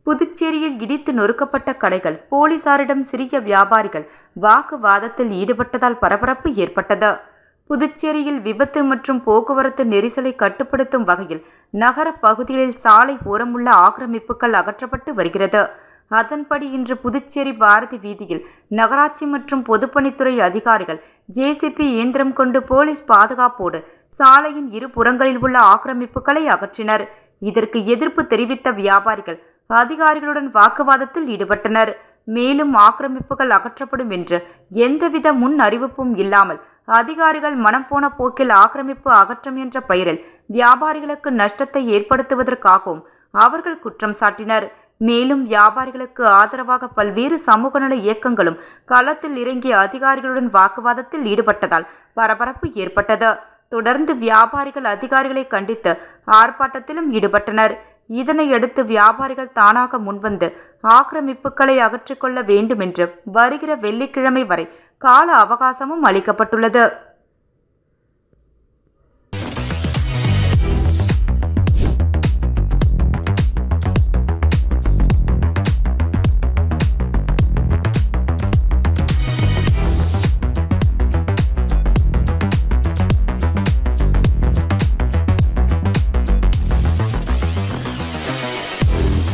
புதுச்சேரியில் இடித்து நொறுக்கப்பட்ட கடைகள், போலீசாரிடம் சிறிய வியாபாரிகள் வாக்குவாதத்தில் ஈடுபட்டதால் பரபரப்பு ஏற்பட்டது. புதுச்சேரியில் விபத்து மற்றும் போக்குவரத்து நெரிசலை கட்டுப்படுத்தும் வகையில் நகர பகுதிகளில் சாலை ஓரமுள்ள ஆக்கிரமிப்புகள் அகற்றப்பட்டு வருகிறது. அதன்படி இன்று புதுச்சேரி பாரதி வீதியில் நகராட்சி மற்றும் பொதுப்பணித்துறை அதிகாரிகள் ஜேசிபி இயந்திரம் கொண்டு போலீஸ் பாதுகாப்போடு சாலையின் இரு புறங்களில் உள்ள ஆக்கிரமிப்புகளை அகற்றினர். இதற்கு எதிர்ப்பு தெரிவித்த வியாபாரிகள் அதிகாரிகளுடன் வாக்குவாதத்தில் ஈடுபட்டனர். மேலும் ஆக்கிரமிப்புகள் அகற்றப்படும் என்று எந்தவித முன் அறிவிப்பும் இல்லாமல் அதிகாரிகள் மனம் போன போக்கில் ஆக்கிரமிப்பு அகற்றம் என்ற பெயரில் வியாபாரிகளுக்கு நஷ்டத்தை ஏற்படுத்துவதற்காகவும் அவர்கள் குற்றம் சாட்டினர். மேலும் வியாபாரிகளுக்கு ஆதரவாக பல்வேறு சமூக நல இயக்கங்களும் களத்தில் இறங்கிய அதிகாரிகளுடன் வாக்குவாதத்தில் ஈடுபட்டதால் பரபரப்பு ஏற்பட்டது. தொடர்ந்து வியாபாரிகள் அதிகாரிகளை கண்டித்து ஆர்ப்பாட்டத்திலும் ஈடுபட்டனர். இதனையடுத்து வியாபாரிகள் தானாக முன்வந்து ஆக்கிரமிப்புகளை அகற்றிக்கொள்ள வேண்டும் என்று வருகிற வெள்ளிக்கிழமை வரை கால அவகாசமும் அளிக்கப்பட்டுள்ளது.